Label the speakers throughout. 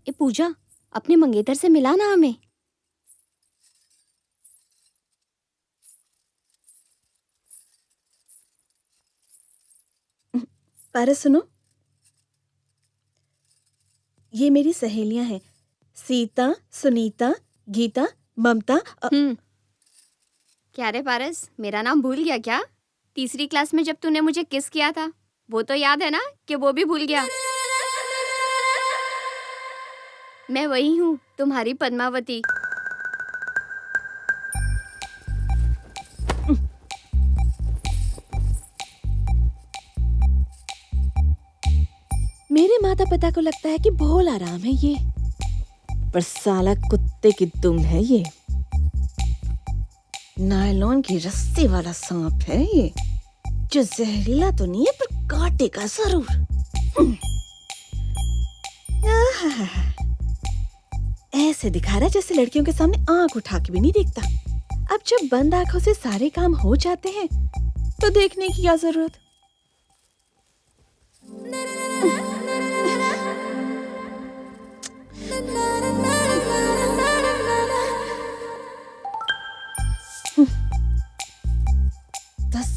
Speaker 1: ए पूजा, अपने मंगेतर से मिला ना हमें।
Speaker 2: पारस सुनो, ये मेरी सहेलियां हैं, सीता, सुनीता, गीता, ममता।
Speaker 1: क्या रे पारस, मेरा नाम भूल गया क्या? तीसरी क्लास में जब तूने मुझे किस किया था, वो तो याद है ना कि वो भी भूल गया? मैं वही हूँ, तुम्हारी पद्मावती।
Speaker 2: मेरे माता पिता को लगता है कि बहुत आराम है ये, पर साला कुत्ते की दुम है ये। नायलॉन की रस्सी वाला सांप है ये, जो जहरीला तो नहीं है पर काटेगा जरूर। ऐसे दिखा रहा है जैसे लड़कियों के सामने आंख उठा के भी नहीं देखता। अब जब बंद आंखों से सारे काम हो जाते हैं तो देखने की क्या जरूरत।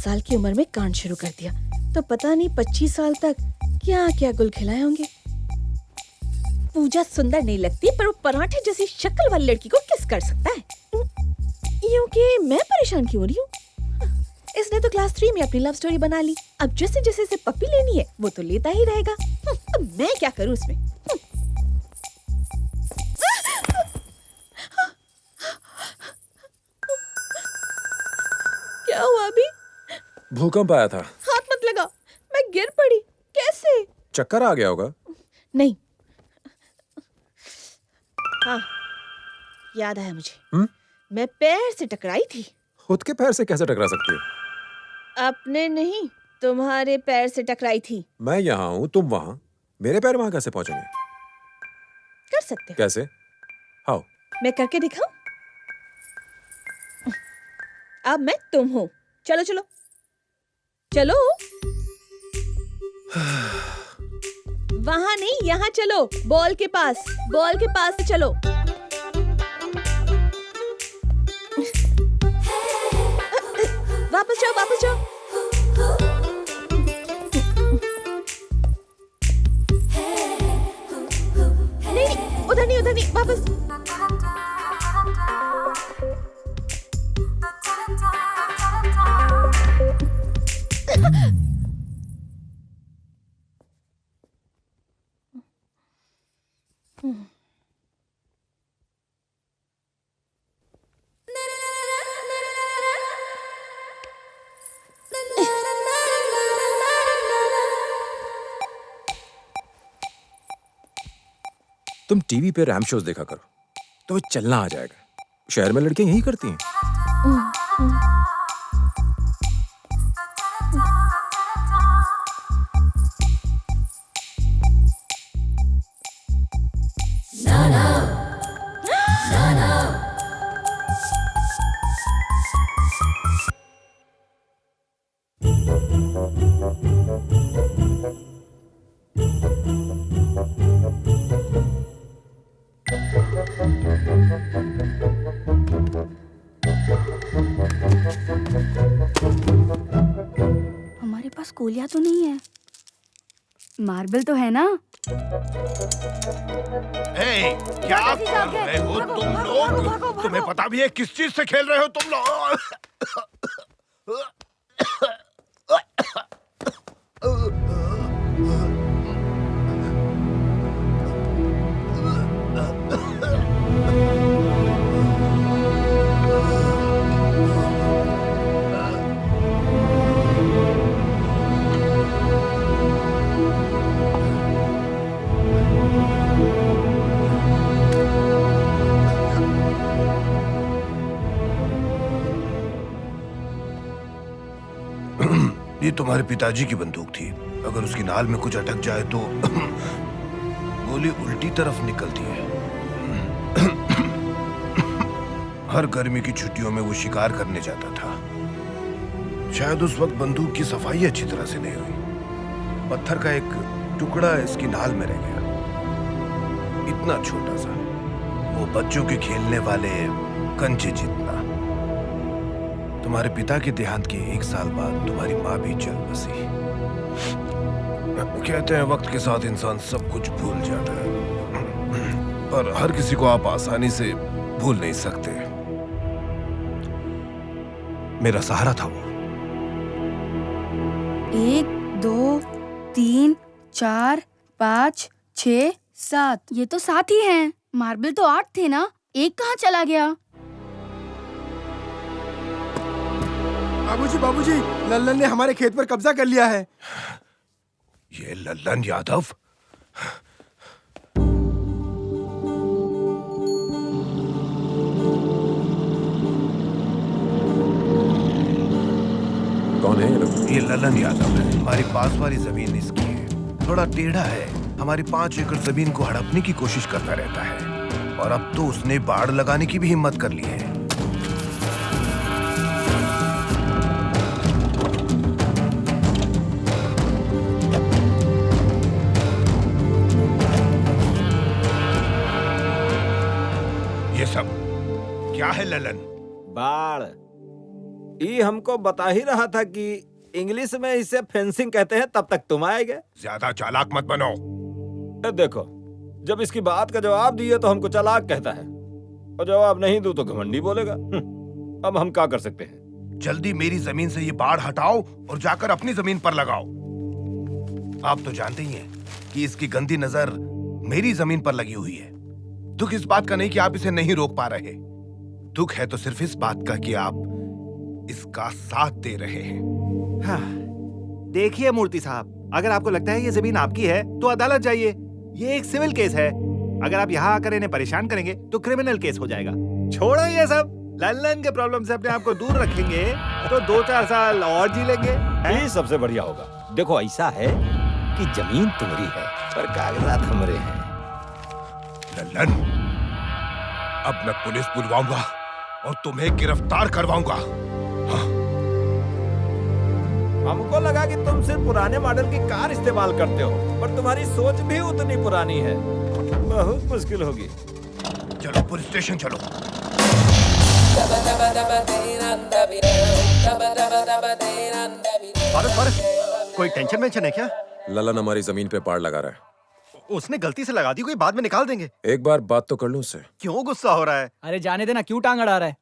Speaker 2: साल की उम्र में कांड शुरू कर दिया तो पता नहीं 25 साल तक क्या क्या गुल खिलाए होंगे। पूजा सुंदर नहीं लगती, पर वो पराठे जैसी शक्ल वाली लड़की को किस कर सकता है? यूं कि मैं परेशान क्यों हो रही हूँ? इसने तो क्लास 3 में अपनी लव स्टोरी बना ली, अब जैसे जैसे इसे पप्पी लेनी है वो तो लेता ही रहेगा। अब मैं क्या करूँ इसमें? क्या हुआ अभी?
Speaker 3: भूकंप आया था।
Speaker 2: हाथ मत लगा, मैं गिर पड़ी। कैसे?
Speaker 3: चक्कर आ गया होगा।
Speaker 2: नहीं। हाँ, याद आया मुझे। मैं पैर से टकराई थी।
Speaker 3: खुद के पैर से कैसे टकरा सकती हो?
Speaker 2: अपने नहीं, तुम्हारे पैर से टकराई थी।
Speaker 3: मैं यहाँ हूँ, तुम वहाँ, मेरे पैर वहाँ कैसे पहुँचेंगे?
Speaker 2: कर सकते।
Speaker 3: कैसे? हाउ?
Speaker 2: मैं करके दिखाऊं? अब मैं तुम हूँ। चलो चलो चलो। वहां नहीं, यहाँ चलो। बॉल के पास, बॉल के पास से चलो। वापस जाओ, वापस जाओ। नहीं, उधर नहीं, उधर नहीं, वापस।
Speaker 3: तुम टीवी पे रैम शोज देखा करो, तो चलना आ जाएगा। शहर में लड़कियां यही करती हैं।
Speaker 1: हमारे पास कोलिया तो नहीं है, मार्बल तो है ना?
Speaker 4: क्या कर रहे हो तुम लोग? तुम्हें पता भी है किस चीज से खेल रहे हो तुम लोग? ये तुम्हारे पिताजी की बंदूक थी। अगर उसकी नाल में कुछ अटक जाए तो गोली उल्टी तरफ निकलती है। हर गर्मी की छुट्टियों में वो शिकार करने जाता था। शायद उस वक्त बंदूक की सफाई अच्छी तरह से नहीं हुई। पत्थर का एक टुकड़ा इसकी नाल में रह गया। इतना छोटा सा, वो बच्चों के खेलने वाले कंचे जितना। तुम्हारे पिता के देहांत के 1 साल बाद तुम्हारी माँ भी चल बसी। कहते हैं वक्त के साथ इंसान सब कुछ भूल जाता है, पर हर किसी को आप आसानी से भूल नहीं सकते। मेरा सहारा था वो।
Speaker 5: 1 2 3 4 5 6 7। ये तो 7 ही हैं। मार्बल तो 8 थे ना, एक कहाँ चला गया?
Speaker 6: बाबूजी, लल्लन ने हमारे खेत पर कब्जा कर लिया है।
Speaker 4: ये लल्लन यादव?
Speaker 3: कौन है ये लोग?
Speaker 4: ये लल्लन यादव है। हमारी पास वाली जमीन इसकी है, थोड़ा टेढ़ा है। हमारी 5 एकड़ जमीन को हड़पने की कोशिश करता रहता है, और अब तो उसने बाड़ लगाने की भी हिम्मत कर ली है। ये सब क्या है लल्लन?
Speaker 7: बाढ़। ये हमको बता ही रहा था कि इंग्लिश में इसे फेंसिंग कहते हैं, तब तक तुम आए गए।
Speaker 4: ज्यादा चालाक मत बनो।
Speaker 7: देखो, जब इसकी बात का जवाब दिए तो हमको चालाक कहता है, और जवाब नहीं दूं तो घमंडी बोलेगा। अब हम क्या कर सकते हैं?
Speaker 4: जल्दी मेरी जमीन से ये बाढ़ हटाओ और जाकर अपनी जमीन पर लगाओ। आप तो जानते ही हैं कि इसकी गंदी नजर मेरी जमीन पर लगी हुई है। दुख इस बात का नहीं कि आप इसे नहीं रोक पा रहे, दुख है तो सिर्फ इस बात का कि आप इसका साथ दे रहे हैं।
Speaker 8: हाँ, देखिए मूर्ति साहब, अगर आपको लगता है ये जमीन आपकी है तो अदालत जाइए। ये एक सिविल केस है। अगर आप यहाँ आकर इन्हें परेशान करेंगे तो क्रिमिनल केस हो जाएगा। छोड़ो ये सब। लल्लन के प्रॉब्लम से अपने आप को दूर रखेंगे तो 2-4 साल और जी लेंगे।
Speaker 7: ये सबसे बढ़िया होगा। देखो, ऐसा है कि जमीन तुम्हारी है पर कागजात हमारे हैं।
Speaker 4: लल्लन, अब मैं पुलिस बुलवाऊंगा और तुम्हें गिरफ्तार करवाऊंगा। हाँ।
Speaker 7: हमको लगा कि तुम सिर्फ पुराने मॉडल की कार इस्तेमाल करते हो, पर तुम्हारी सोच भी उतनी पुरानी है। बहुत मुश्किल होगी।
Speaker 4: चलो पुलिस स्टेशन चलो।
Speaker 8: भारत, कोई टेंशन वेंशन है क्या?
Speaker 3: ललन हमारी जमीन पे पाड़ लगा रहा है।
Speaker 8: उसने गलती से लगा दी, कोई बाद में निकाल देंगे।
Speaker 3: एक बार बात तो कर लूं उससे।
Speaker 8: क्यों गुस्सा हो रहा है?
Speaker 9: अरे जाने देना, क्यों टांग अड़ा रहा है?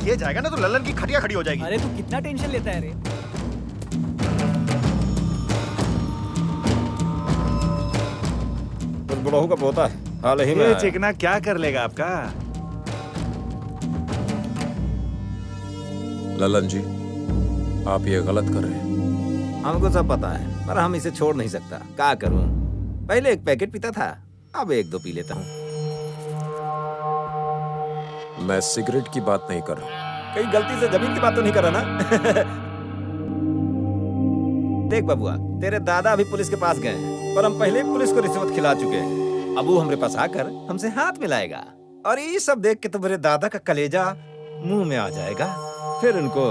Speaker 8: ये जाएगा ना तो लल्लन की खटिया खड़ी हो जाएगी।
Speaker 9: अरे तू कितना टेंशन लेता है रे?
Speaker 7: बुढ़ऊ का पोता है, हाल ही में
Speaker 8: ये चिकना क्या कर लेगा आपका?
Speaker 3: ललन जी, आप ये गलत कर रहे हैं।
Speaker 7: हमको सब पता है, पर हम इसे छोड़ नहीं सकता। क्या करूं? पहले एक पैकेट पीता था, अब 1-2 पी लेता हूं।
Speaker 3: मैं सिगरेट की बात नहीं कर रहा।
Speaker 7: कहीं गलती से जमीन की बात तो नहीं कर रहा ना? देख बबुआ, तेरे दादा अभी पुलिस के पास गए हैं, पर हम पहले पुलिस को रिश्वत खिला चुके हैं। अब वो हमारे पास आकर हमसे हाथ मिलाएगा, और ये सब देख के तो मेरे दादा का कलेजा मुंह में आ जाएगा। फिर उनको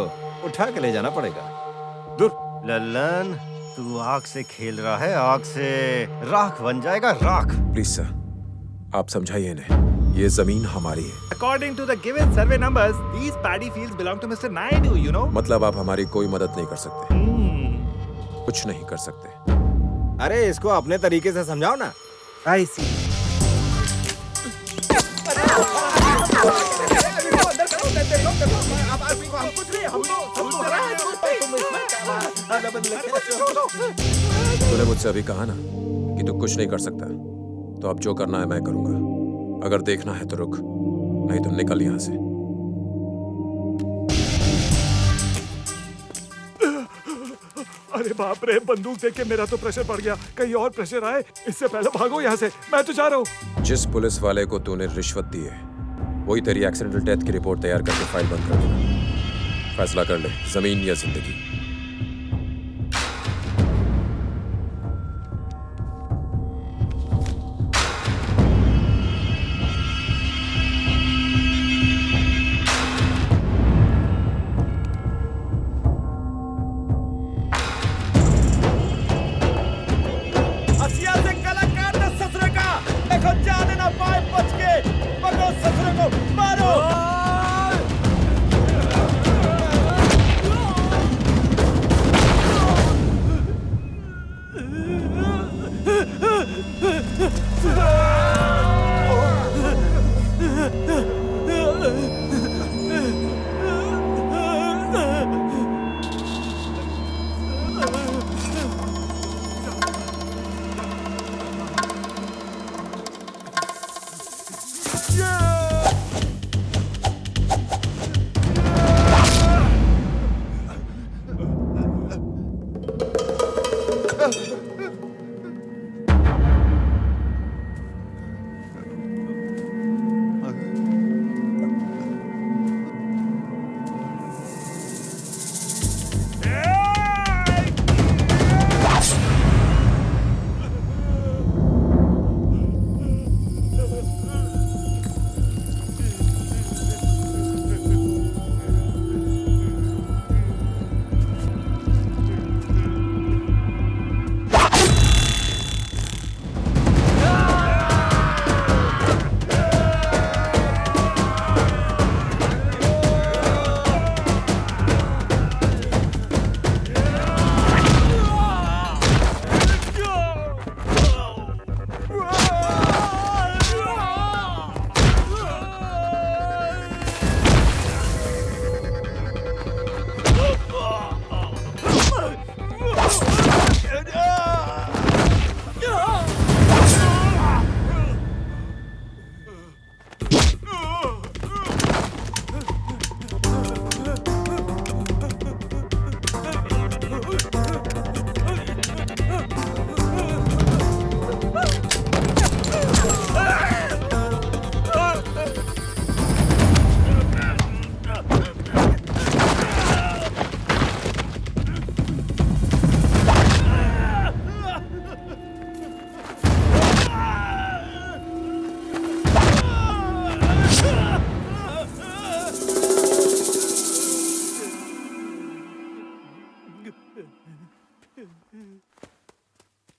Speaker 7: उठा के ले जाना पड़ेगा। दूर।
Speaker 8: लल्लन, तू आग से खेल रहा है, आग से राख बन जाएगा, राख।
Speaker 3: प्लीज सर, आप समझाइए इन्हें, ये जमीन हमारी है।
Speaker 8: According to the given survey numbers, these paddy fields belong to Mr. Naidu, you know?
Speaker 3: मतलब आप हमारी कोई मदद नहीं कर सकते? कुछ नहीं कर सकते?
Speaker 7: अरे इसको अपने तरीके से समझाओ ना।
Speaker 8: I see.
Speaker 3: तूने मुझसे अभी कहा ना कि तू कुछ नहीं कर सकता, तो अब जो करना है मैं करूंगा। अगर देखना है तो रुक, नहीं तो निकल यहां से।
Speaker 6: अरे बाप रे, बंदूक देख के मेरा तो प्रेशर बढ़ गया। कहीं और प्रेशर आए इससे पहले भागो यहाँ से। मैं तो जा रहा हूँ।
Speaker 3: जिस पुलिस वाले को तूने रिश्वत दी है, वही तेरी एक्सीडेंटल डेथ की रिपोर्ट तैयार करके फाइल बंद कर देगा। फैसला कर ले, जमीन या जिंदगी।
Speaker 7: देखो जाने ना पाए बच के। पकड़ो ससुरे को, मारो।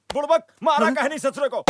Speaker 7: बुड़बक मारा कहनी ससुरे को।